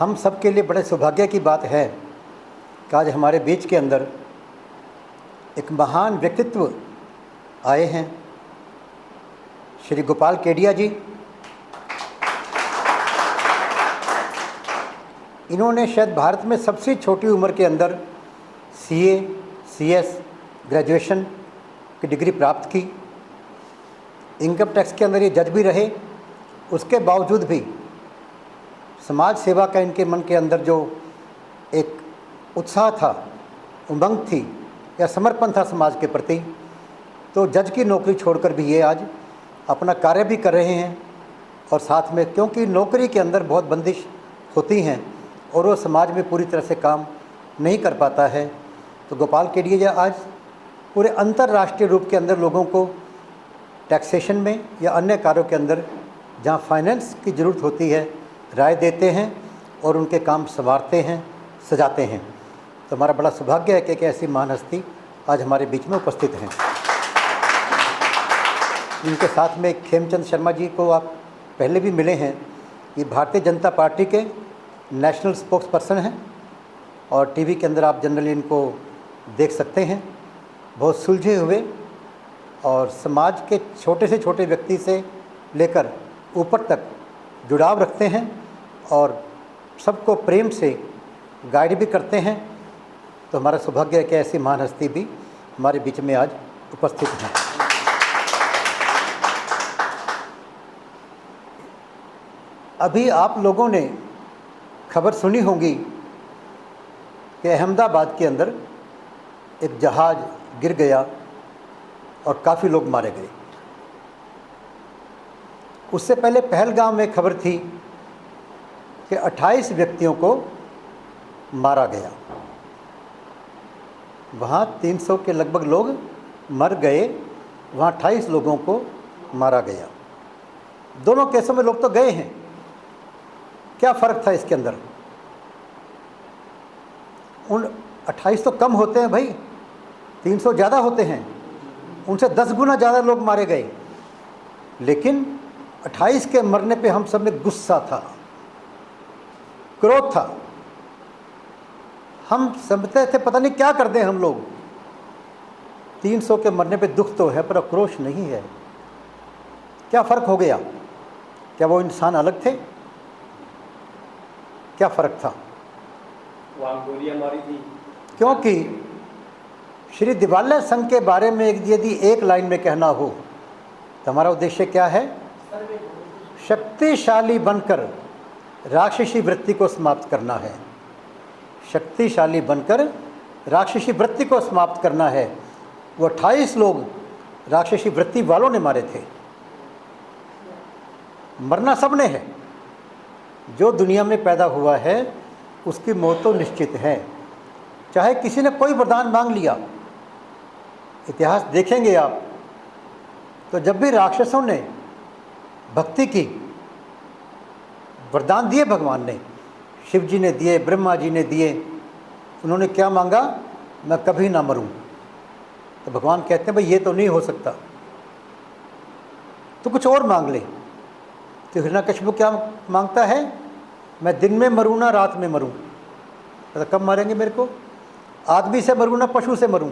हम सब के लिए बड़े सौभाग्य की बात है कि आज हमारे बीच के अंदर एक महान व्यक्तित्व आए हैं, श्री गोपाल केडिया जी। इन्होंने शायद भारत में सबसे छोटी उम्र के अंदर सीए, सीएस ग्रेजुएशन की डिग्री प्राप्त की। इनकम टैक्स के अंदर ये जज भी रहे। उसके बावजूद भी समाज सेवा का इनके मन के अंदर जो एक उत्साह था, उमंग थी या समर्पण था समाज के प्रति, तो जज की नौकरी छोड़कर भी ये आज अपना कार्य भी कर रहे हैं। और साथ में क्योंकि नौकरी के अंदर बहुत बंदिश होती हैं और वो समाज में पूरी तरह से काम नहीं कर पाता है, तो गोपाल केडिया आज पूरे अंतर्राष्ट्रीय रूप के अंदर लोगों को टैक्सेशन में या अन्य कार्यों के अंदर जहाँ फाइनेंस की ज़रूरत होती है राय देते हैं और उनके काम संवारते हैं, सजाते हैं। तो हमारा बड़ा सौभाग्य है कि एक ऐसी महान हस्ती आज हमारे बीच में उपस्थित हैं। इनके साथ में खेमचंद शर्मा जी को आप पहले भी मिले हैं। ये भारतीय जनता पार्टी के नेशनल स्पोक्स पर्सन हैं और टीवी के अंदर आप जनरली इनको देख सकते हैं। बहुत सुलझे हुए और समाज के छोटे से छोटे व्यक्ति से लेकर ऊपर तक जुड़ाव रखते हैं और सबको प्रेम से गाइड भी करते हैं। तो हमारा सौभाग्य है कि ऐसी महान हस्ती भी हमारे बीच में आज उपस्थित हैं। अभी आप लोगों ने खबर सुनी होगी कि अहमदाबाद के अंदर एक जहाज़ गिर गया और काफ़ी लोग मारे गए। उससे पहले पहलगाम में खबर थी कि 28 व्यक्तियों को मारा गया। वहाँ 300 के लगभग लोग मर गए, वहाँ 28 लोगों को मारा गया। दोनों केसों में लोग तो गए हैं, क्या फ़र्क था इसके अंदर? उन 28 तो कम होते हैं भाई, 300 ज़्यादा होते हैं, उनसे 10 गुना ज़्यादा लोग मारे गए। लेकिन 28 के मरने पे हम सब में गुस्सा था, क्रोध था। हम समझते थे पता नहीं क्या कर दें हम लोग। 300 के मरने पे दुख तो है पर आक्रोश नहीं है। क्या फ़र्क हो गया? क्या वो इंसान अलग थे? क्या फ़र्क था? वहाँ गोलियां मारी थी। क्योंकि श्री दिवालय संघ के बारे में यदि एक लाइन में कहना हो तो हमारा उद्देश्य क्या है? शक्तिशाली बनकर राक्षसी वृत्ति को समाप्त करना है। शक्तिशाली बनकर राक्षसी वृत्ति को समाप्त करना है। वो 28 लोग राक्षसी वृत्ति वालों ने मारे थे। मरना सब ने है। जो दुनिया में पैदा हुआ है उसकी मौत तो निश्चित है, चाहे किसी ने कोई वरदान मांग लिया। इतिहास देखेंगे आप तो जब भी राक्षसों ने भक्ति की, वरदान दिए भगवान ने, शिव जी ने दिए, ब्रह्मा जी ने दिए, उन्होंने क्या मांगा? मैं कभी ना मरूं। तो भगवान कहते हैं भाई ये तो नहीं हो सकता, तो कुछ और मांग ले। तो हिरण्यकशिपु क्या मांगता है? मैं दिन में मरूं ना रात में मरूं। तो कब मारेंगे मेरे को? आदमी से मरूं ना पशु से मरूं?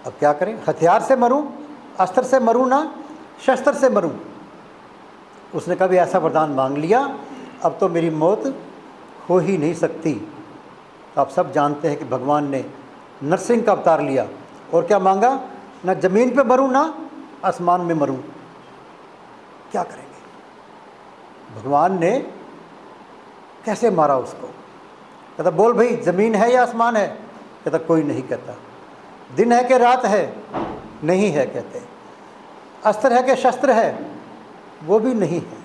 अब क्या करें? हथियार से मरूं, अस्त्र से मरूं ना शस्त्र से मरूं? उसने कभी ऐसा वरदान मांग लिया, अब तो मेरी मौत हो ही नहीं सकती। तो आप सब जानते हैं कि भगवान ने नरसिंह का अवतार लिया और क्या मांगा? ना ज़मीन पे मरूं ना आसमान में मरूं। क्या करेंगे? भगवान ने कैसे मारा उसको? कहता बोल भाई ज़मीन है या आसमान है? कहता कोई नहीं कहता। दिन है कि रात है? नहीं है कहते। अस्त्र है कि शस्त्र है? वो भी नहीं है।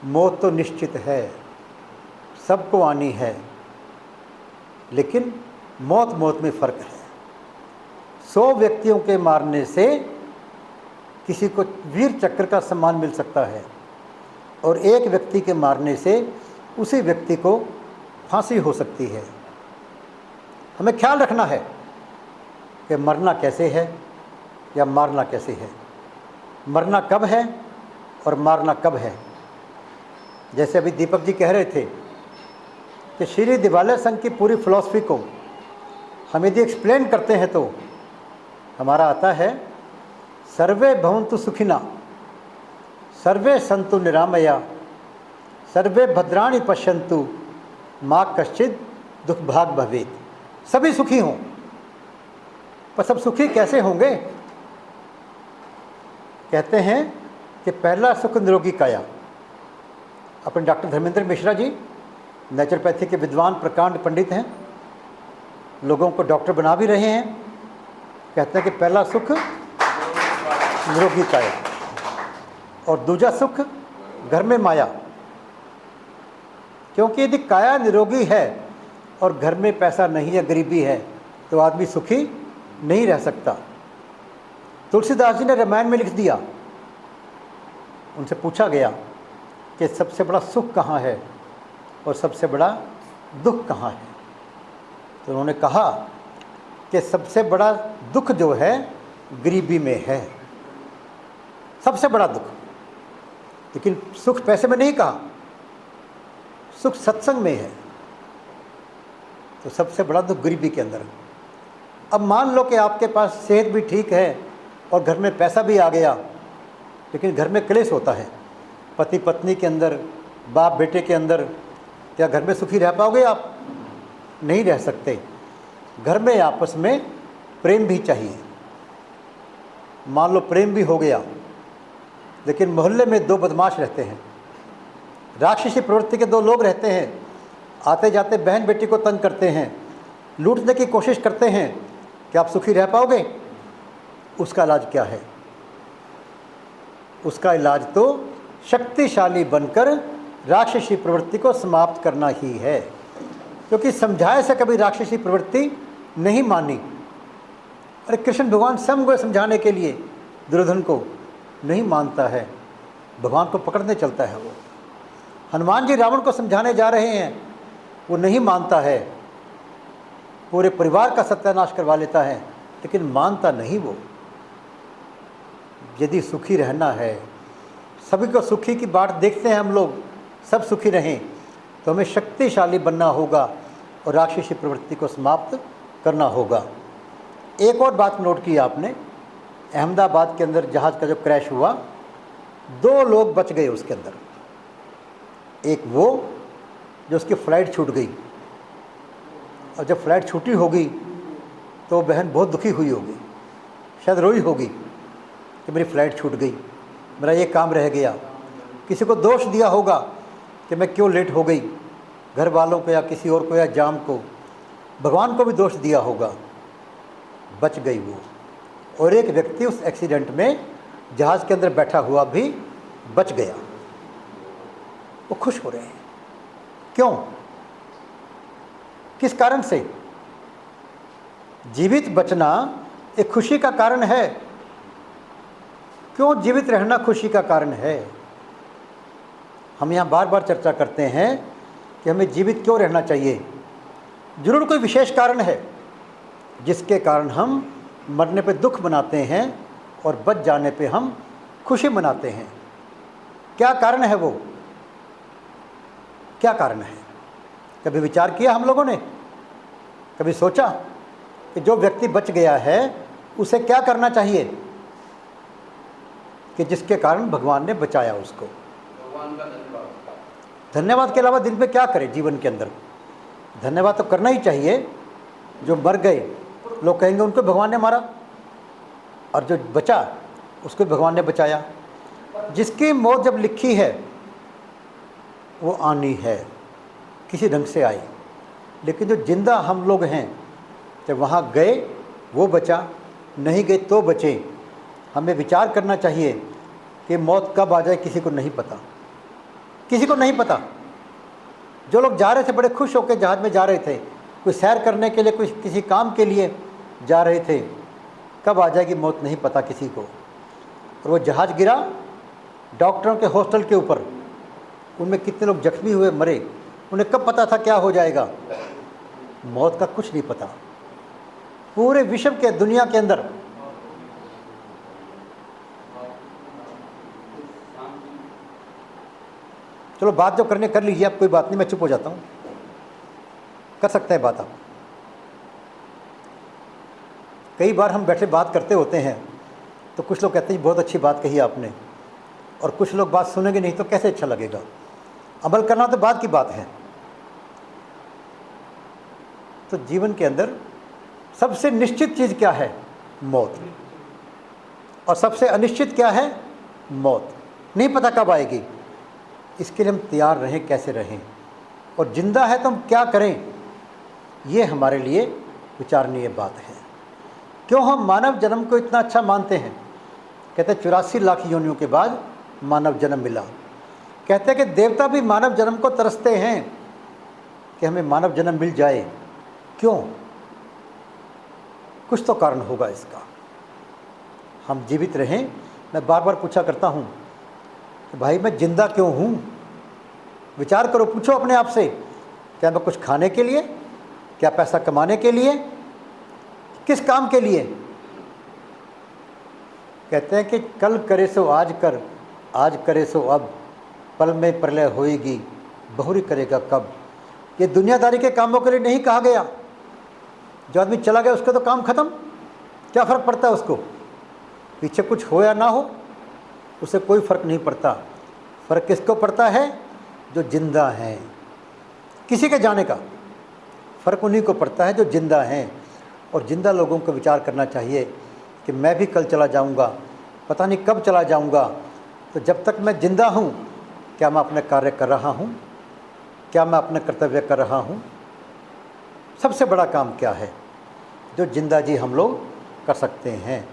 मौत तो निश्चित है, सबको आनी है, लेकिन मौत मौत में फ़र्क है। 100 व्यक्तियों के मारने से किसी को वीर चक्र का सम्मान मिल सकता है और एक व्यक्ति के मारने से उसी व्यक्ति को फांसी हो सकती है। हमें ख्याल रखना है कि मरना कैसे है या मारना कैसे है, मरना कब है और मारना कब है। जैसे अभी दीपक जी कह रहे थे कि श्री दिवालय संघ की पूरी फिलॉसफी को हम यदि एक्सप्लेन करते हैं तो हमारा आता है सर्वे भवन्तु सुखिना, सर्वे सन्तु निरामया, सर्वे भद्राणि पश्यन्तु, माँ कश्चित् दुःखभाग् भवेत्। सभी सुखी हों, पर सब सुखी कैसे होंगे? कहते हैं कि पहला सुख निरोगी काया। अपने डॉक्टर धर्मेंद्र मिश्रा जी नेचुरोपैथी के विद्वान प्रकांड पंडित हैं, लोगों को डॉक्टर बना भी रहे हैं। कहते हैं कि पहला सुख निरोगी काया और दूसरा सुख घर में माया। क्योंकि यदि काया निरोगी है और घर में पैसा नहीं है, गरीबी है, तो आदमी सुखी नहीं रह सकता। तुलसीदास जी ने रामायण में लिख दिया, उनसे पूछा गया कि सबसे बड़ा सुख कहाँ है और सबसे बड़ा दुख कहाँ है? तो उन्होंने कहा कि सबसे बड़ा दुख जो है गरीबी में है, सबसे बड़ा दुख। लेकिन सुख पैसे में नहीं कहा, सुख सत्संग में है। तो सबसे बड़ा दुख गरीबी के अंदर। अब मान लो कि आपके पास सेहत भी ठीक है और घर में पैसा भी आ गया, लेकिन घर में क्लेश होता है, पति पत्नी के अंदर, बाप बेटे के अंदर। क्या घर में सुखी रह पाओगे आप? नहीं रह सकते। घर में आपस में प्रेम भी चाहिए। मान लो प्रेम भी हो गया, लेकिन मोहल्ले में दो बदमाश रहते हैं, राक्षसी प्रवृत्ति के दो लोग रहते हैं, आते जाते बहन बेटी को तंग करते हैं, लूटने की कोशिश करते हैं। क्या आप सुखी रह पाओगे? उसका इलाज क्या है? उसका इलाज तो शक्तिशाली बनकर राक्षसी प्रवृत्ति को समाप्त करना ही है। क्योंकि समझाए से कभी राक्षसी प्रवृत्ति नहीं मानी। अरे कृष्ण भगवान स्वयं को समझाने के लिए दुर्योधन को नहीं मानता है, भगवान को पकड़ने चलता है। वो हनुमान जी रावण को समझाने जा रहे हैं, वो नहीं मानता है, पूरे परिवार का सत्यानाश करवा लेता है, लेकिन मानता नहीं वो। यदि सुखी रहना है, सभी को सुखी की बात देखते हैं हम लोग, सब सुखी रहें, तो हमें शक्तिशाली बनना होगा और राक्षसी प्रवृत्ति को समाप्त करना होगा। एक और बात नोट की आपने, अहमदाबाद के अंदर जहाज़ का जो क्रैश हुआ, 2 लोग बच गए उसके अंदर। एक वो जो उसकी फ़्लाइट छूट गई, और जब फ़्लाइट छूटी होगी तो बहन बहुत दुखी हुई होगी, शायद रोई होगी कि मेरी फ़्लाइट छूट गई, मेरा ये काम रह गया। किसी को दोष दिया होगा कि मैं क्यों लेट हो गई, घर वालों को या किसी और को या जाम को, भगवान को भी दोष दिया होगा। बच गई वो। और एक व्यक्ति उस एक्सीडेंट में जहाज़ के अंदर बैठा हुआ भी बच गया। वो खुश हो रहे हैं। क्यों? किस कारण से? जीवित बचना एक खुशी का कारण है। क्यों जीवित रहना खुशी का कारण है? हम यहाँ बार बार चर्चा करते हैं कि हमें जीवित क्यों रहना चाहिए। जरूर कोई विशेष कारण है जिसके कारण हम मरने पे दुख मनाते हैं और बच जाने पे हम खुशी मनाते हैं। क्या कारण है वो? क्या कारण है? कभी विचार किया हम लोगों ने? कभी सोचा कि जो व्यक्ति बच गया है उसे क्या करना चाहिए कि जिसके कारण भगवान ने बचाया उसको? भगवान का धन्यवाद। धन्यवाद के अलावा दिन में क्या करें जीवन के अंदर? धन्यवाद तो करना ही चाहिए। जो मर गए लोग कहेंगे उनको भगवान ने मारा, और जो बचा उसको भगवान ने बचाया। जिसकी मौत जब लिखी है वो आनी है, किसी ढंग से आई। लेकिन जो जिंदा हम लोग हैं, जब वहाँ गए वो बचा, नहीं गए तो बचे। हमें विचार करना चाहिए कि मौत कब आ जाए किसी को नहीं पता, किसी को नहीं पता। जो लोग जा रहे थे बड़े खुश होकर जहाज़ में जा रहे थे, कोई सैर करने के लिए, कोई किसी काम के लिए जा रहे थे, कब आ जाएगी मौत नहीं पता किसी को। और वो जहाज़ गिरा डॉक्टरों के हॉस्टल के ऊपर, उनमें कितने लोग जख्मी हुए, मरे, उन्हें कब पता था क्या हो जाएगा? मौत का कुछ नहीं पता। पूरे विश्व के दुनिया के अंदर चलो बात जो करने कर लीजिए, आप कोई बात नहीं, मैं चुप हो जाता हूँ। कर सकते हैं बात आप। कई बार हम बैठे बात करते होते हैं तो कुछ लोग कहते हैं बहुत अच्छी बात कही आपने, और कुछ लोग बात सुनेंगे नहीं तो कैसे अच्छा लगेगा। अमल करना तो बात की बात है। तो जीवन के अंदर सबसे निश्चित चीज़ क्या है? मौत। और सबसे अनिश्चित क्या है? मौत। नहीं पता कब आएगी। इसके लिए हम तैयार रहें, कैसे रहें, और जिंदा है तो हम क्या करें, ये हमारे लिए विचारणीय बात है। क्यों हम मानव जन्म को इतना अच्छा मानते हैं? कहते हैं 84 लाख योनियों के बाद मानव जन्म मिला। कहते हैं कि देवता भी मानव जन्म को तरसते हैं कि हमें मानव जन्म मिल जाए। क्यों? कुछ तो कारण होगा इसका। हम जीवित रहें। मैं बार बार पूछा करता हूँ कि भाई मैं जिंदा क्यों हूँ? विचार करो, पूछो अपने आप से, क्या मैं कुछ खाने के लिए, क्या पैसा कमाने के लिए, किस काम के लिए? कहते हैं कि कल करे सो आज कर, आज करे सो अब, पल में प्रलय होएगी, बहुरी करेगा कब। ये दुनियादारी के कामों के लिए नहीं कहा गया। जो आदमी चला गया उसका तो काम खत्म, क्या फ़र्क पड़ता है उसको? पीछे कुछ हो या ना हो, उसे कोई फ़र्क नहीं पड़ता। फ़र्क किसको पड़ता है? जो जिंदा हैं। किसी के जाने का फ़र्क उन्हीं को पड़ता है जो जिंदा हैं। और जिंदा लोगों को विचार करना चाहिए कि मैं भी कल चला जाऊंगा, पता नहीं कब चला जाऊंगा। तो जब तक मैं जिंदा हूं, क्या मैं अपने कार्य कर रहा हूं? क्या मैं अपने कर्तव्य कर रहा हूं? सबसे बड़ा काम क्या है जो जिंदा जी हम लोग कर सकते हैं,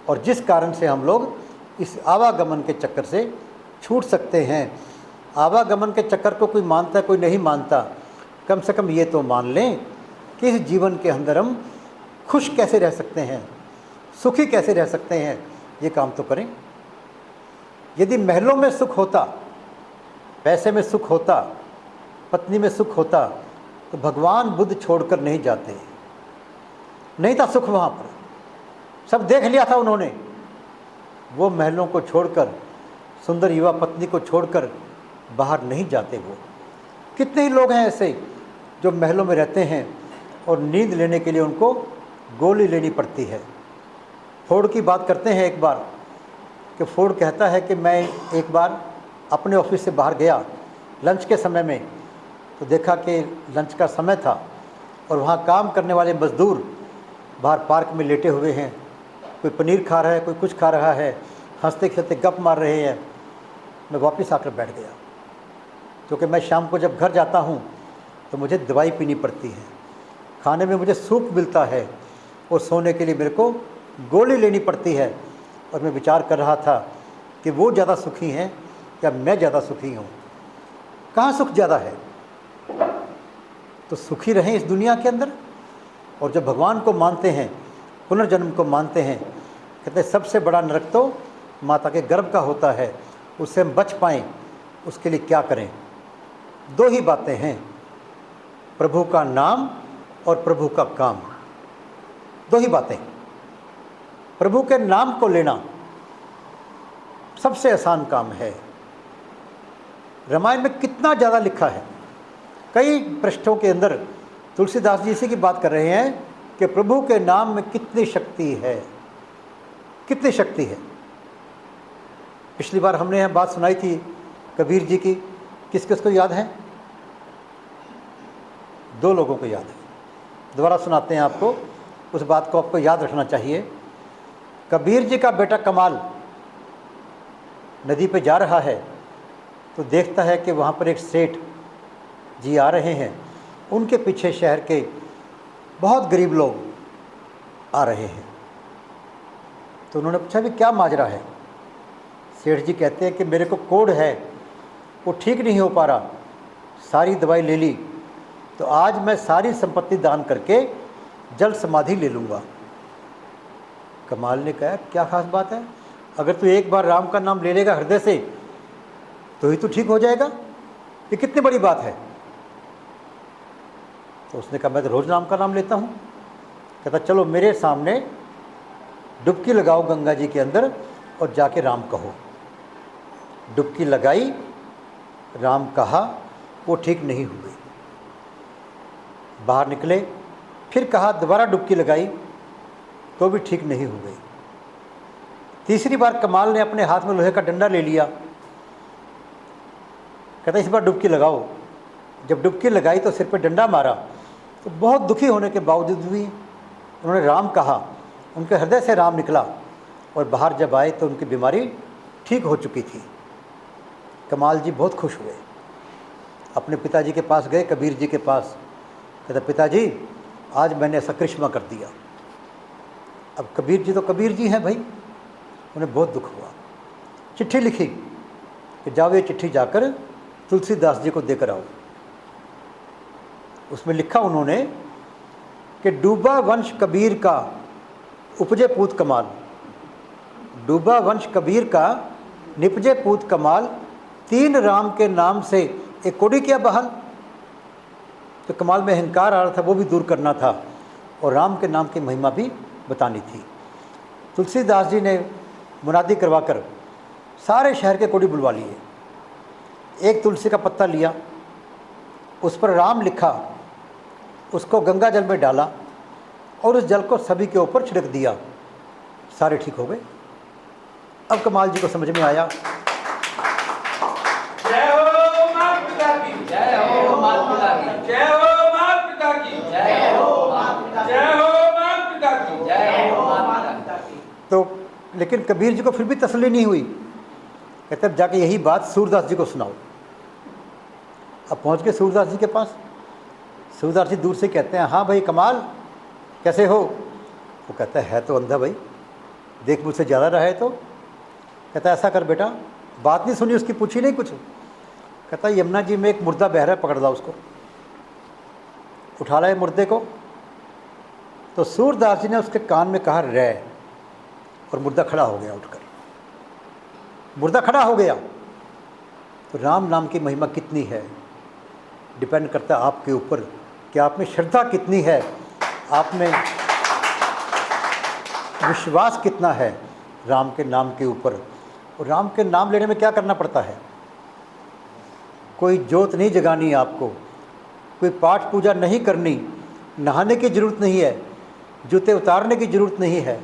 और जिस कारण से हम लोग इस आवागमन के चक्कर से छूट सकते हैं। आवागमन के चक्कर को कोई मानता है, कोई नहीं मानता। कम से कम ये तो मान लें कि इस जीवन के अंदर हम खुश कैसे रह सकते हैं, सुखी कैसे रह सकते हैं, ये काम तो करें। यदि महलों में सुख होता, पैसे में सुख होता, पत्नी में सुख होता, तो भगवान बुद्ध छोड़कर नहीं जाते। नहीं था सुख वहाँ पर, सब देख लिया था उन्होंने। वो महलों को छोड़कर, सुंदर युवा पत्नी को छोड़कर बाहर नहीं जाते। वो कितने ही लोग हैं ऐसे जो महलों में रहते हैं और नींद लेने के लिए उनको गोली लेनी पड़ती है। फोर्ड की बात करते हैं एक बार, कि फोर्ड कहता है कि मैं एक बार अपने ऑफिस से बाहर गया लंच के समय में, तो देखा कि लंच का समय था और वहाँ काम करने वाले मज़दूर बाहर पार्क में लेटे हुए हैं। कोई पनीर खा रहा है, कोई कुछ खा रहा है, हंसते खेलते गप मार रहे हैं। मैं वापस आकर बैठ गया, क्योंकि मैं शाम को जब घर जाता हूँ तो मुझे दवाई पीनी पड़ती है, खाने में मुझे सूप मिलता है, और सोने के लिए मेरे को गोली लेनी पड़ती है। और मैं विचार कर रहा था कि वो ज़्यादा सुखी हैं या मैं ज़्यादा सुखी हूँ, कहाँ सुख ज़्यादा है। तो सुखी रहें इस दुनिया के अंदर, और जो भगवान को मानते हैं, पुनर्जन्म को मानते हैं, कहते हैं सबसे बड़ा नरक तो माता के गर्भ का होता है, उससे हम बच पाएँ उसके लिए क्या करें। दो ही बातें हैं, प्रभु का नाम और प्रभु का काम। दो ही बातें। प्रभु के नाम को लेना सबसे आसान काम है। रामायण में कितना ज़्यादा लिखा है, कई पृष्ठों के अंदर तुलसीदास जी इसी की बात कर रहे हैं कि प्रभु के नाम में कितनी शक्ति है, कितनी शक्ति है। पिछली बार हमने यह बात सुनाई थी कबीर जी की, किस किस को याद है? दो लोगों को याद है। दोबारा सुनाते हैं आपको, उस बात को आपको याद रखना चाहिए। कबीर जी का बेटा कमाल नदी पे जा रहा है तो देखता है कि वहाँ पर एक सेठ जी आ रहे हैं, उनके पीछे शहर के बहुत गरीब लोग आ रहे हैं। तो उन्होंने पूछा भी क्या माजरा है? सेठ जी कहते हैं कि मेरे को कोढ़ है, वो ठीक नहीं हो पा रहा, सारी दवाई ले ली, तो आज मैं सारी संपत्ति दान करके जल समाधि ले लूँगा। कमाल ने कहा क्या खास बात है, अगर तू एक बार राम का नाम ले लेगा हृदय से तो ही तो ठीक हो जाएगा, ये कितनी बड़ी बात है। तो उसने कहा मैं तो रोज़ राम का नाम लेता हूँ। कहता चलो मेरे सामने डुबकी लगाओ गंगा जी के अंदर और जाके राम कहो। डुबकी लगाई राम कहा वो ठीक नहीं हुए। बाहर निकले, फिर कहा, दोबारा डुबकी लगाई तो भी ठीक नहीं हुए। तीसरी बार कमाल ने अपने हाथ में लोहे का डंडा ले लिया, कहता इस बार डुबकी लगाओ। जब डुबकी लगाई तो सिर पे डंडा मारा, तो बहुत दुखी होने के बावजूद भी उन्होंने राम कहा। उनके हृदय से राम निकला और बाहर जब आए तो उनकी बीमारी ठीक हो चुकी थी। कमाल जी बहुत खुश हुए, अपने पिताजी के पास गए, कबीर जी के पास। कहता पिताजी आज मैंने ऐसा करिश्मा कर दिया। अब कबीर जी तो कबीर जी हैं भाई, उन्हें बहुत दुख हुआ। चिट्ठी लिखी कि जाओ ये चिट्ठी जाकर तुलसीदास जी को देकर आओ। उसमें लिखा उन्होंने कि डूबा वंश कबीर का उपजे पूत कमाल, डूबा वंश कबीर का निपजे पूत कमाल, तीन राम के नाम से एक कोड़ी किया बहाल। तो कमाल में अहंकार आ रहा था, वो भी दूर करना था और राम के नाम की महिमा भी बतानी थी। तुलसीदास जी ने मुनादी करवाकर सारे शहर के कोड़ी बुलवा लिए। एक तुलसी का पत्ता लिया, उस पर राम लिखा, उसको गंगा जल में डाला और उस जल को सभी के ऊपर छिड़क दिया। सारे ठीक हो गए। अब कमाल जी को समझ में आया, जय हो मात पिता की, जय हो मात पिता की, जय हो मात पिता की, जय हो मात पिता की, जय हो मात पिता की, जय हो मात पिता की। तो लेकिन कबीर जी को फिर भी तसल्ली नहीं हुई। कहते अब जाके यही बात सूरदास जी को सुनाओ। अब पहुंच गए सूरदास जी के पास। सूरदास जी दूर से कहते हैं, हाँ भाई कमाल कैसे हो? वो कहता है तो अंधा भाई, देख मुझसे ज़्यादा रहा है। तो कहता है ऐसा कर बेटा, बात नहीं सुनी उसकी, पूछी नहीं कुछ। कहता है यमुना जी में एक मुर्दा बह रहा है, पकड़ लाओ उसको। उठा लाए मुर्दे को। तो सूरदास जी ने उसके कान में कहा रे, और मुर्दा खड़ा हो गया। उठकर मुर्दा खड़ा हो गया। तो राम नाम की महिमा कितनी है डिपेंड करता है आपके ऊपर कि आप में श्रद्धा कितनी है, आप में विश्वास कितना है राम के नाम के ऊपर। और राम के नाम लेने में क्या करना पड़ता है? कोई जोत नहीं जगानी आपको, कोई पाठ पूजा नहीं करनी, नहाने की ज़रूरत नहीं है, जूते उतारने की ज़रूरत नहीं है।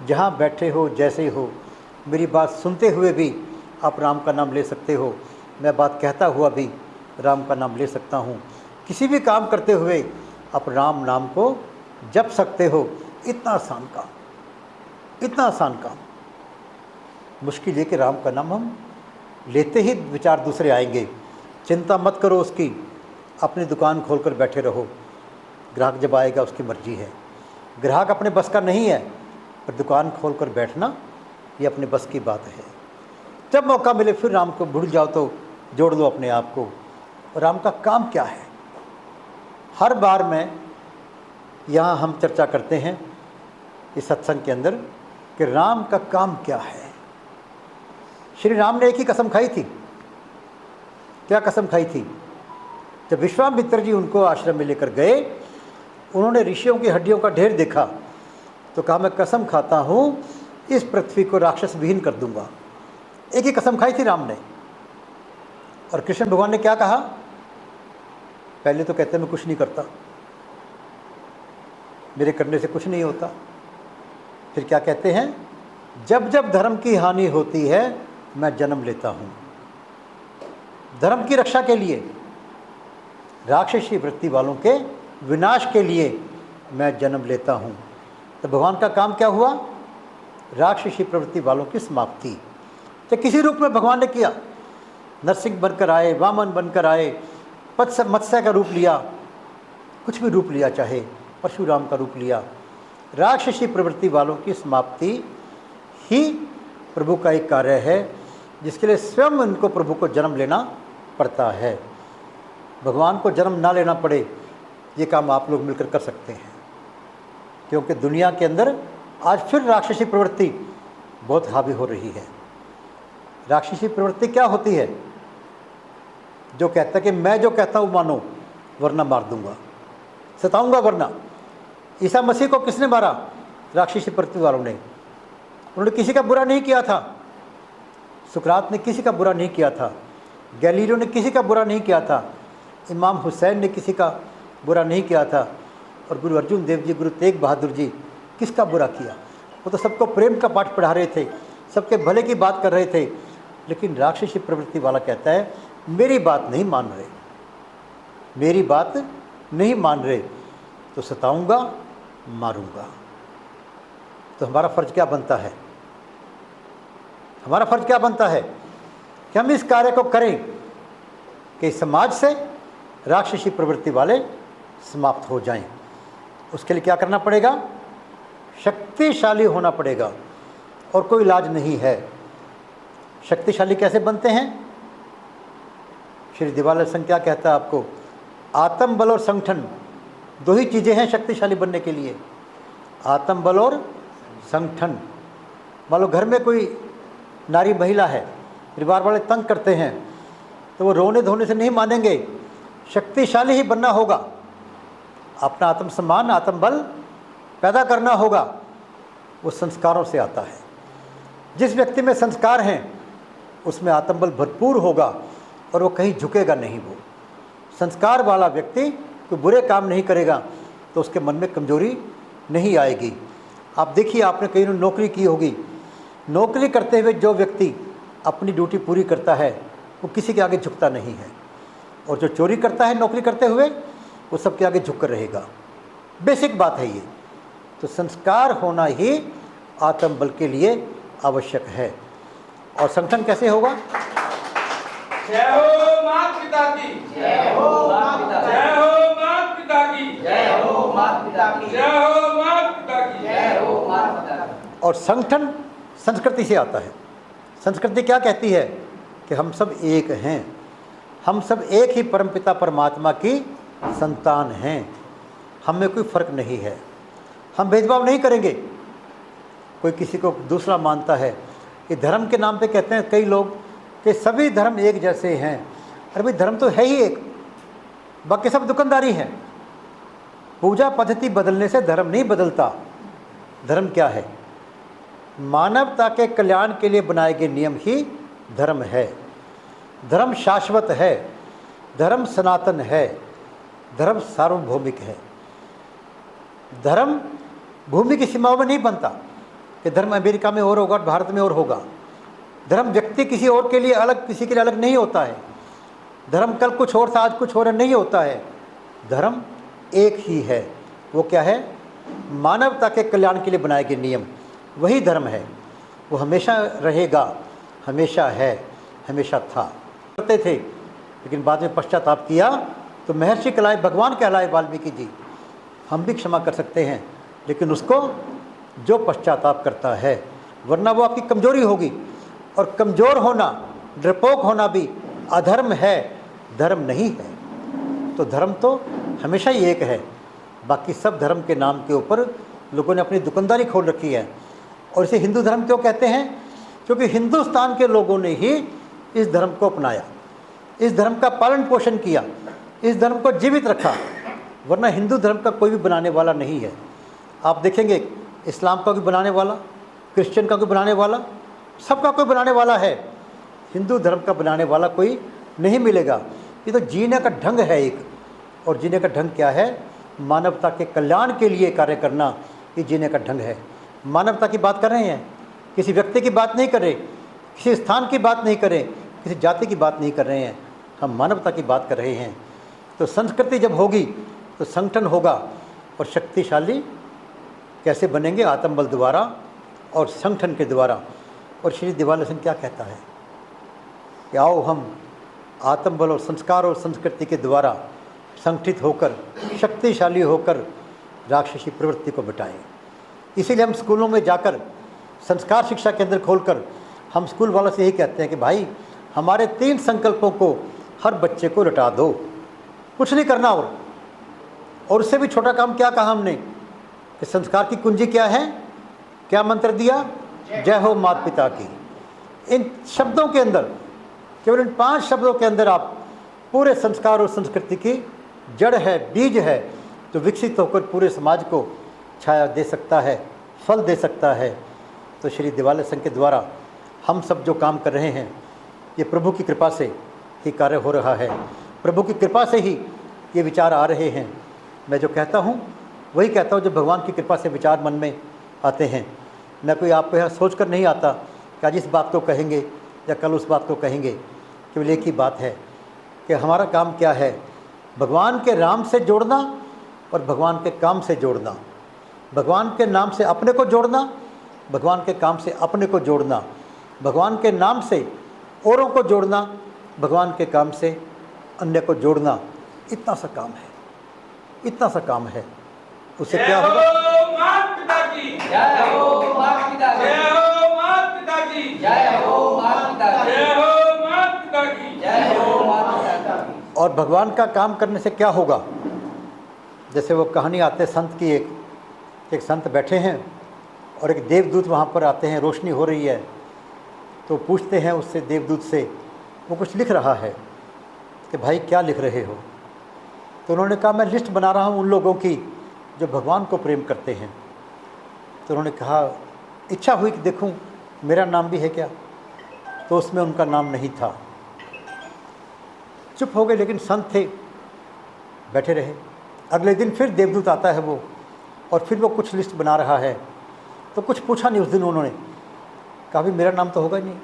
जहाँ बैठे हो, जैसे हो, मेरी बात सुनते हुए भी आप राम का नाम ले सकते हो। मैं बात कहता हुआ भी राम का नाम ले सकता हूँ। किसी भी काम करते हुए आप राम नाम को जप सकते हो। इतना आसान काम, इतना आसान काम। मुश्किल ये कि राम का नाम हम लेते ही विचार दूसरे आएंगे। चिंता मत करो उसकी, अपनी दुकान खोलकर बैठे रहो। ग्राहक जब आएगा उसकी मर्जी है। ग्राहक अपने बस का नहीं है, पर दुकान खोलकर बैठना ये अपने बस की बात है। जब मौका मिले फिर राम को भूल जाओ तो जोड़ लो अपने आप को। राम का काम क्या है? हर बार में यहाँ हम चर्चा करते हैं इस सत्संग के अंदर कि राम का काम क्या है। श्री राम ने एक ही कसम खाई थी। क्या कसम खाई थी? जब विश्वामित्र जी उनको आश्रम में लेकर गए, उन्होंने ऋषियों की हड्डियों का ढेर देखा तो कहा मैं कसम खाता हूँ इस पृथ्वी को राक्षस विहीन कर दूंगा। एक ही कसम खाई थी राम ने। और कृष्ण भगवान ने क्या कहा? पहले तो कहते मैं कुछ नहीं करता, मेरे करने से कुछ नहीं होता। फिर क्या कहते हैं? जब जब धर्म की हानि होती है मैं जन्म लेता हूँ। धर्म की रक्षा के लिए, राक्षसी वृत्ति वालों के विनाश के लिए मैं जन्म लेता हूँ। तो भगवान का काम क्या हुआ? राक्षसी प्रवृत्ति वालों की समाप्ति। तो किसी रूप में भगवान ने किया। नरसिंह बनकर आए, वामन बनकर आए, मत्स्य का रूप लिया, कुछ भी रूप लिया, चाहे परशुराम का रूप लिया। राक्षसी प्रवृत्ति वालों की समाप्ति ही प्रभु का एक कार्य है, जिसके लिए स्वयं उनको प्रभु को जन्म लेना पड़ता है। भगवान को जन्म ना लेना पड़े, ये काम आप लोग मिलकर कर सकते हैं। क्योंकि दुनिया के अंदर आज फिर राक्षसी प्रवृत्ति बहुत हावी हो रही है। राक्षसी प्रवृत्ति क्या होती है? जो कहता है कि मैं जो कहता हूँ मानो वरना मार दूंगा, सताऊंगा वरना। ईसा मसीह को किसने मारा? राक्षसी प्रवृत्ति वालों ने। उन्होंने किसी का बुरा नहीं किया था। सुकरात ने किसी का बुरा नहीं किया था, गैलीलियो ने किसी का बुरा नहीं किया था, इमाम हुसैन ने किसी का बुरा नहीं किया था, और गुरु अर्जुन देव जी, गुरु तेग बहादुर जी किसका बुरा किया? वो तो सबको प्रेम का पाठ पढ़ा रहे थे, सबके भले की बात कर रहे थे। लेकिन राक्षसी प्रवृत्ति वाला कहता है मेरी बात नहीं मान रहे, मेरी बात नहीं मान रहे तो सताऊंगा, मारूंगा। तो हमारा फ़र्ज़ क्या बनता है? हमारा फ़र्ज़ क्या बनता है कि हम इस कार्य को करें कि समाज से राक्षसी प्रवृत्ति वाले समाप्त हो जाएं। उसके लिए क्या करना पड़ेगा? शक्तिशाली होना पड़ेगा, और कोई इलाज नहीं है। शक्तिशाली कैसे बनते हैं? श्री दिवाकर संघ क्या कहता है आपको? आत्म बल और संगठन, दो ही चीज़ें हैं शक्तिशाली बनने के लिए, आत्म बल और संगठन। मान लो घर में कोई नारी महिला है, परिवार वाले तंग करते हैं, तो वो रोने धोने से नहीं मानेंगे, शक्तिशाली ही बनना होगा। अपना आत्मसम्मान, आत्मबल पैदा करना होगा। वो संस्कारों से आता है। जिस व्यक्ति में संस्कार हैं उसमें आत्मबल भरपूर होगा और वो कहीं झुकेगा नहीं। वो संस्कार वाला व्यक्ति कोई बुरे काम नहीं करेगा तो उसके मन में कमजोरी नहीं आएगी। आप देखिए, आपने कहीं नौकरी की होगी, नौकरी करते हुए जो व्यक्ति अपनी ड्यूटी पूरी करता है वो किसी के आगे झुकता नहीं है, और जो चोरी करता है नौकरी करते हुए वो सबके आगे झुक कर रहेगा। बेसिक बात है ये। तो संस्कार होना ही आत्मबल के लिए आवश्यक है। और संगठन कैसे होगा? जय हो माता पिता की, जय हो माता पिता की, जय हो माता पिता की, जय हो माता पिता की, जय हो माता पिता की, जय हो माता पिता की। और संगठन संस्कृति से आता है। संस्कृति क्या कहती है? कि हम सब एक हैं, हम सब एक ही परमपिता परमात्मा की संतान हैं, हम में कोई फ़र्क नहीं है, हम भेदभाव नहीं करेंगे। कोई किसी को दूसरा मानता है, ये धर्म के नाम पे कहते हैं कई लोग कि सभी धर्म एक जैसे हैं। अरे भाई, धर्म तो है ही एक, बाकी सब दुकानदारी हैं। पूजा पद्धति बदलने से धर्म नहीं बदलता। धर्म क्या है? मानवता के कल्याण के लिए बनाए गए नियम ही धर्म है। धर्म शाश्वत है, धर्म सनातन है, धर्म सार्वभौमिक है। धर्म भूमि की सीमाओं में नहीं बनता कि धर्म अमेरिका में और होगा, भारत में और होगा। धर्म व्यक्ति किसी और के लिए अलग, किसी के लिए अलग नहीं होता है। धर्म कल कुछ और था, आज कुछ और नहीं होता है। धर्म एक ही है। वो क्या है? मानवता के कल्याण के लिए बनाए गए नियम, वही धर्म है। वो हमेशा रहेगा, हमेशा है, हमेशा था। करते थे लेकिन बाद में पश्चाताप किया तो महर्षि कहलाए, भगवान कहलाए वाल्मीकि जी। हम भी क्षमा कर सकते हैं, लेकिन उसको जो पश्चाताप करता है, वरना वो आपकी कमजोरी होगी। और कमज़ोर होना, डरपोक होना भी अधर्म है, धर्म नहीं है। तो धर्म तो हमेशा ही एक है। बाकी सब धर्म के नाम के ऊपर लोगों ने अपनी दुकानदारी खोल रखी है। और इसे हिंदू धर्म क्यों कहते हैं? क्योंकि हिंदुस्तान के लोगों ने ही इस धर्म को अपनाया, इस धर्म का पालन पोषण किया, इस धर्म को जीवित रखा। वरना हिंदू धर्म का कोई भी बनाने वाला नहीं है। आप देखेंगे, इस्लाम का कोई बनाने वाला, क्रिश्चियन का कोई बनाने वाला, सबका कोई बनाने वाला है। हिंदू धर्म का बनाने वाला कोई नहीं मिलेगा। ये तो जीने का ढंग है एक। और जीने का ढंग क्या है? मानवता के कल्याण के लिए कार्य करना, ये जीने का ढंग है। मानवता की बात कर रहे हैं, किसी व्यक्ति की बात नहीं कर रहे, किसी स्थान की बात नहीं कर रहे, किसी जाति की बात नहीं कर रहे हैं, हम मानवता की बात कर रहे हैं। तो संस्कृति जब होगी तो संगठन होगा। और शक्तिशाली कैसे बनेंगे? आत्मबल द्वारा और संगठन के द्वारा। और श्री दिवाकर सिंह क्या कहता है कि आओ हम आत्मबल और संस्कार और संस्कृति के द्वारा संगठित होकर, शक्तिशाली होकर राक्षसी प्रवृत्ति को मिटाएं। इसीलिए हम स्कूलों में जाकर संस्कार शिक्षा केंद्र खोलकर हम स्कूल वालों से यही कहते हैं कि भाई, हमारे 3 संकल्पों को हर बच्चे को रटा दो, कुछ नहीं करना। और उससे भी छोटा काम क्या कहा हमने कि संस्कार की कुंजी क्या है? क्या मंत्र दिया? जय हो माता पिता की। इन शब्दों के अंदर, केवल इन 5 शब्दों के अंदर आप पूरे संस्कार और संस्कृति की जड़ है, बीज है, तो विकसित होकर पूरे समाज को छाया दे सकता है, फल दे सकता है। तो श्री दिवाकर संघ के द्वारा हम सब जो काम कर रहे हैं, ये प्रभु की कृपा से ही कार्य हो रहा है। प्रभु की कृपा से ही ये विचार आ रहे हैं। मैं जो कहता हूँ वही कहता हूँ जो भगवान की कृपा से विचार मन में आते हैं। मैं कोई आपको यहाँ सोच कर नहीं आता कि आज इस बात को कहेंगे या कल उस बात को कहेंगे। केवल एक ही बात है कि हमारा काम क्या है, भगवान के नाम से जोड़ना और भगवान के काम से जोड़ना, भगवान के नाम से अपने को जोड़ना, भगवान के काम से अपने को जोड़ना, भगवान के नाम से औरों को जोड़ना, भगवान के काम से अन्य को जोड़ना। इतना सा काम है, इतना सा काम है। उससे क्या होगा? जय हो मात पिता की जय हो मात पिता की जय हो मात पिता की जय हो मात पिता की जय हो मात पिता की जय हो मात पिता की। और भगवान का काम करने से क्या होगा? जैसे वो कहानी आते संत की, एक संत बैठे हैं और एक देवदूत वहाँ पर आते हैं, रोशनी हो रही है, तो पूछते हैं उससे, देवदूत से, वो कुछ लिख रहा है कि भाई क्या लिख रहे हो? तो उन्होंने कहा मैं लिस्ट बना रहा हूँ उन लोगों की जो भगवान को प्रेम करते हैं। तो उन्होंने कहा इच्छा हुई कि देखूं मेरा नाम भी है क्या, तो उसमें उनका नाम नहीं था। चुप हो गए, लेकिन संत थे, बैठे रहे। अगले दिन फिर देवदूत आता है वो, और फिर वो कुछ लिस्ट बना रहा है। तो कुछ पूछा नहीं उस दिन उन्होंने, कहा भी मेरा नाम तो होगा ही नहीं।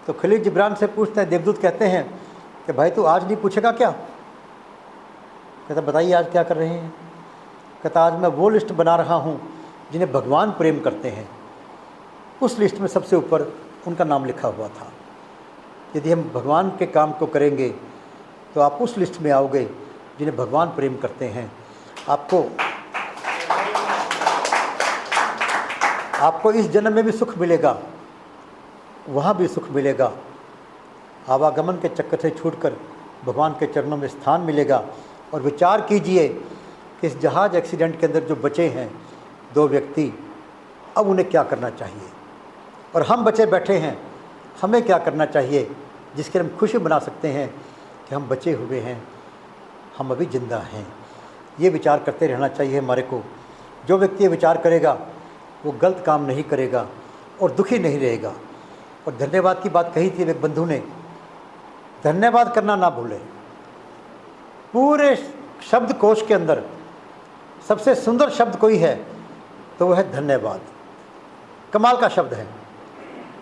तो खलील जिब्रान से पूछते हैं, देवदूत कहते हैं कि भाई तू आज नहीं पूछेगा क्या? कहता बताइए आज क्या कर रहे हैं? कहता आज मैं वो लिस्ट बना रहा हूँ जिन्हें भगवान प्रेम करते हैं। उस लिस्ट में सबसे ऊपर उनका नाम लिखा हुआ था। यदि हम भगवान के काम को करेंगे तो आप उस लिस्ट में आओगे जिन्हें भगवान प्रेम करते हैं। आपको इस जन्म में भी सुख मिलेगा, वहाँ भी सुख मिलेगा। आवागमन के चक्कर से छूटकर भगवान के चरणों में स्थान मिलेगा। और विचार कीजिए कि इस जहाज़ एक्सीडेंट के अंदर जो बचे हैं 2 व्यक्ति, अब उन्हें क्या करना चाहिए, और हम बचे बैठे हैं, हमें क्या करना चाहिए जिसके हम खुशी बना सकते हैं कि हम बचे हुए हैं, हम अभी ज़िंदा हैं। ये विचार करते रहना चाहिए हमारे को। जो व्यक्ति ये विचार करेगा वो गलत काम नहीं करेगा और दुखी नहीं रहेगा। और धन्यवाद की बात कही थी एक बंधु ने, धन्यवाद करना ना भूलें। पूरे शब्दकोश के अंदर सबसे सुंदर शब्द कोई है तो वह है धन्यवाद। कमाल का शब्द है।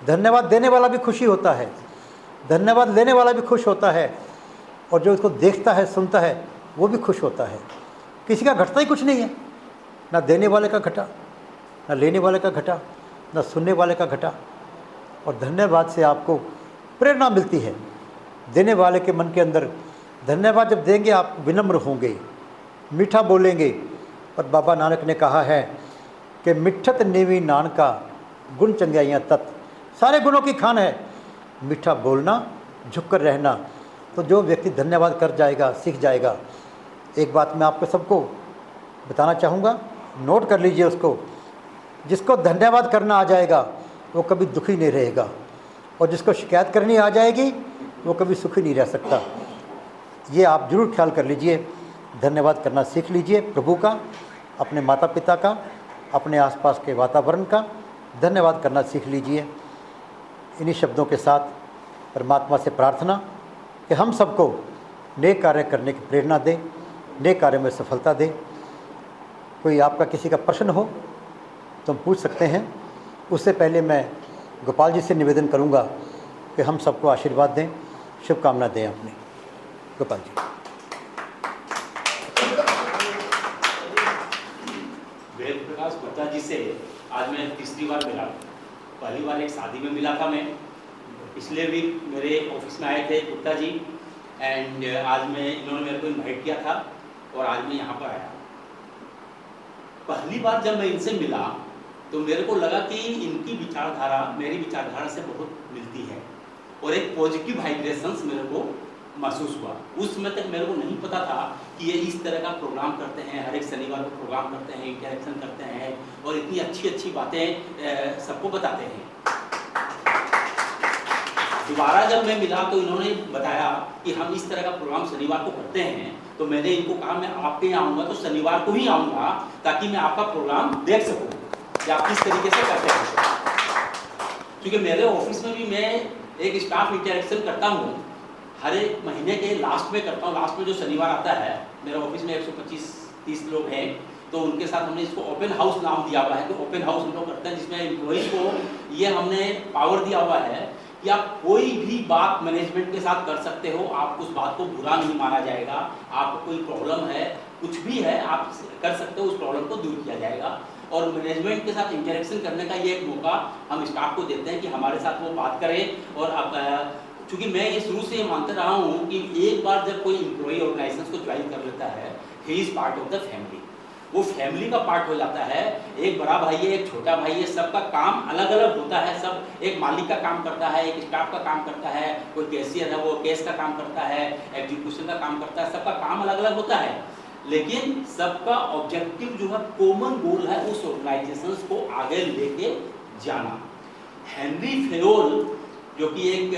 धन्यवाद देने वाला भी खुशी होता है, धन्यवाद लेने वाला भी खुश होता है, और जो इसको देखता है सुनता है वो भी खुश होता है। किसी का घटता ही कुछ नहीं है, ना देने वाले का घटा, ना लेने वाले का घटा, ना सुनने वाले का घटा। और धन्यवाद से आपको प्रेरणा मिलती है। देने वाले के मन के अंदर धन्यवाद जब देंगे आप विनम्र होंगे, मीठा बोलेंगे। और बाबा नानक ने कहा है कि मिठत नेवी नानका गुण चंगाइयाँ तत्, सारे गुणों की खान है मीठा बोलना, झुककर रहना। तो जो व्यक्ति धन्यवाद कर जाएगा, सीख जाएगा। एक बात मैं आपको सबको बताना चाहूँगा, नोट कर लीजिए उसको, जिसको धन्यवाद करना आ जाएगा वो कभी दुखी नहीं रहेगा, और जिसको शिकायत करनी आ जाएगी वो कभी सुखी नहीं रह सकता। ये आप जरूर ख्याल कर लीजिए, धन्यवाद करना सीख लीजिए प्रभु का, अपने माता पिता का, अपने आसपास के वातावरण का धन्यवाद करना सीख लीजिए। इन्हीं शब्दों के साथ परमात्मा से प्रार्थना कि हम सबको नेक कार्य करने की प्रेरणा दें, नेक कार्य में सफलता दें। कोई आपका किसी का प्रश्न हो तो हम पूछ सकते हैं। उससे पहले मैं गोपाल जी से निवेदन करूंगा कि हम सबको आशीर्वाद दें, शुभकामना दें अपनी। गोपाल जी। वेद प्रकाश गुप्ता जी से आज मैं तीसरी बार मिला। पहली बार एक शादी में मिला था मैं, पिछले वीक मेरे ऑफिस में आए थे गुप्ता जी, एंड आज इन्होंने मेरे को इनवाइट किया था और आज मैं यहाँ पर आया। पहली बार जब मैं इनसे मिला तो मेरे को लगा कि इनकी विचारधारा मेरी विचारधारा से बहुत मिलती है और एक पॉजिटिव वाइब्रेशंस मेरे को महसूस हुआ। उस समय तक मेरे को नहीं पता था कि ये इस तरह का प्रोग्राम करते हैं, हर एक शनिवार को प्रोग्राम करते हैं, इंटरेक्शन करते हैं और इतनी अच्छी अच्छी बातें सबको बताते हैं। दोबारा जब मैं मिला तो इन्होंने बताया कि हम इस तरह का प्रोग्राम शनिवार को करते हैं, तो मैंने इनको कहा मैं आपके यहाँ आऊँगा तो शनिवार को ही आऊँगा ताकि मैं आपका प्रोग्राम देख सकूँ कि आप किस तरीके से करते हैं। क्योंकि मेरे ऑफिस में भी मैं एक स्टाफ इंटरेक्शन करता हूँ हर एक महीने के लास्ट में करता हूँ। लास्ट में जो शनिवार आता है, मेरे ऑफिस में 125-30 लोग हैं, तो उनके साथ हमने इसको ओपन हाउस नाम दिया हुआ है कि ओपन हाउस हम लोग करते हैं, जिसमें एम्प्लॉइज को ये हमने पावर दिया हुआ है कि आप कोई भी बात मैनेजमेंट के साथ कर सकते हो, आप उस बात को बुरा नहीं माना जाएगा। आपको कोई प्रॉब्लम है, कुछ भी है, आप कर सकते हो, उस प्रॉब्लम को दूर किया जाएगा। और मैनेजमेंट के साथ इंटरेक्शन करने का ये एक मौका हम स्टाफ को देते हैं कि हमारे साथ वो बात करें। और अब चूँकि मैं ये शुरू से ये मानते रहा हूँ कि एक बार जब कोई एम्प्लॉई ऑर्गेनाइजेशन को ज्वाइन कर लेता है, he is part of the family, वो फैमिली का पार्ट हो जाता है। एक बड़ा भाई है, एक छोटा भाई है, सबका काम अलग अलग होता है। सब एक मालिक का काम करता है, एक स्टाफ का काम करता है, कोई कैशियर है वो केस का काम करता है, एग्जीक्यूशन का काम करता है, सबका काम अलग अलग होता है। लेकिन सबका ऑब्जेक्टिव जो है, कॉमन गोल है, उस ऑर्गेनाइजेशन को आगे लेके जाना। हेनरी फेयोल जो कि एक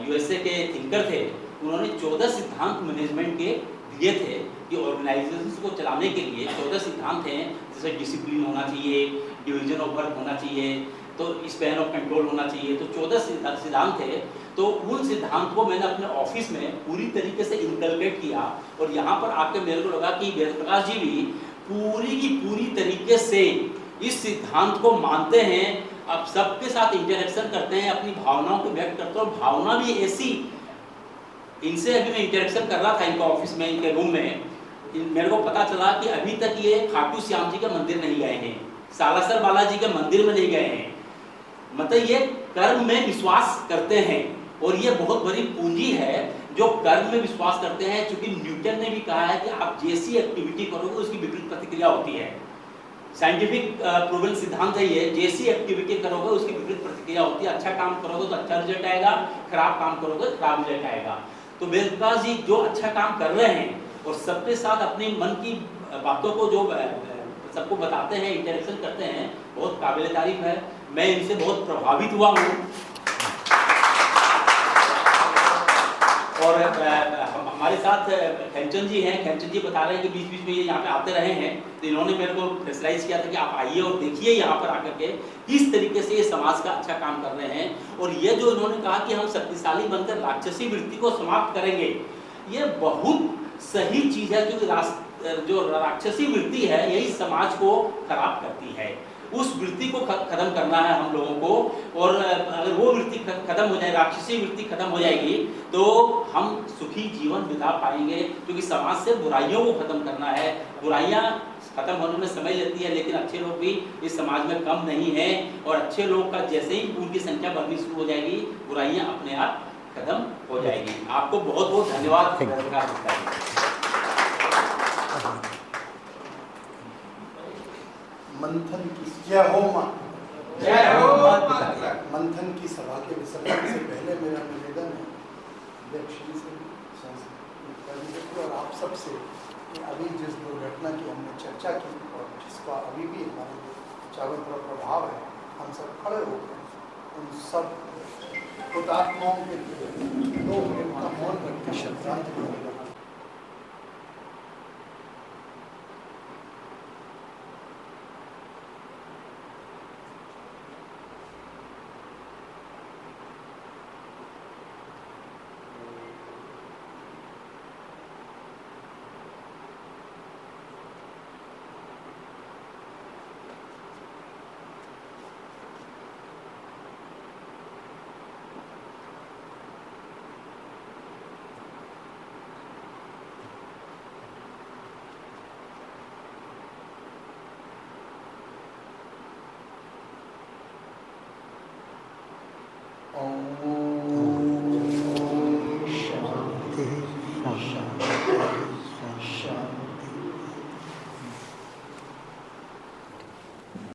यूएसए के थिंकर थे, उन्होंने 14 सिद्धांत मैनेजमेंट के दिए थे कि ऑर्गेनाइजेशंस को चलाने के लिए 14 सिद्धांत हैं। जैसे डिसिप्लिन होना चाहिए, डिवीजन ऑफ वर्क होना चाहिए, तो स्पैन ऑफ कंट्रोल होना चाहिए, तो 14 सिद्धांत थे। तो उन सिद्धांत को मैंने अपने ऑफिस में पूरी तरीके से इनकलकेट किया। और यहाँ पर आके मेरे को लगा कि वेद प्रकाश जी भी पूरी की पूरी तरीके से इस सिद्धांत को मानते हैं, अब सबके साथ इंटरेक्शन करते हैं, अपनी भावनाओं को व्यक्त करते हैं। और भावना भी ऐसी, इनसे अभी मैं इंटरेक्शन कर रहा था इनका ऑफिस में, इनके रूम में, मेरे को पता चला कि अभी तक ये खाटू श्याम जी के मंदिर नहीं गए हैं, सालासर बालाजी के मंदिर में नहीं गए हैं। मतलब ये कर्म में विश्वास करते हैं, और ये बहुत बड़ी पूंजी है जो कर्म में विश्वास करते हैं। क्योंकि न्यूटन ने भी कहा है कि आप जैसी एक्टिविटी करोगे उसकी विपरीत प्रतिक्रिया होती है। साइंटिफिक प्रूवन सिद्धांत है ये, जैसी एक्टिविटी करोगे उसकी विपरीत प्रतिक्रिया होती है। अच्छा काम करोगे तो अच्छा रिजल्ट आएगा, खराब काम करोगे तो खराब रिजल्ट आएगा। तो वेद प्रकाश जी जो अच्छा काम कर रहे हैं और सबके साथ अपनी मन की बातों को जो सबको बताते हैं, इंटरेक्शन करते हैं, बहुत काबिल तारीफ है। मैं इनसे बहुत प्रभावित हुआ हूँ। और हमारे साथ खेमचंद जी हैं, खेमचंद जी बता रहे हैं कि बीच बीच में ये यहाँ पे आते रहे हैं, तो इन्होंने मेरे को प्रेशराइज किया था कि आप आइए और देखिए यहाँ पर आकर के किस तरीके से ये समाज का अच्छा काम कर रहे हैं। और ये जो इन्होंने कहा कि हम शक्तिशाली बनकर राक्षसी वृत्ति को समाप्त करेंगे, ये बहुत सही चीज़ है। क्योंकि जो राक्षसी वृत्ति है यही समाज को खराब करती है। उस वृत्ति को खत्म करना है हम लोगों को। और अगर वो वृत्ति खत्म हो जाए, राक्षसी वृत्ति खत्म हो जाएगी, तो हम सुखी जीवन बिता पाएंगे। क्योंकि समाज से बुराइयों को खत्म करना है। बुराइयां खत्म होने में समय लेती है, लेकिन अच्छे लोग भी इस समाज में कम नहीं हैं। और अच्छे लोग का जैसे ही उनकी संख्या बढ़नी शुरू हो जाएगी, बुराइयां अपने आप खत्म हो जाएगी। आपको बहुत बहुत धन्यवाद। मंथन की जय हो मां, जय हो मां पिता। मंथन की सभा के विसर्जन से पहले मेरा निवेदन है अध्यक्ष जी से, और आप सबसे कि अभी जिस दुर्घटना की हमने चर्चा की और जिसका अभी भी हमारे चारों तरफ प्रभाव है, हम सब खड़े होकर उन सब हुतात्माओं के 2 मिनट का मौन रख के श्रद्धांजलि देना। ओम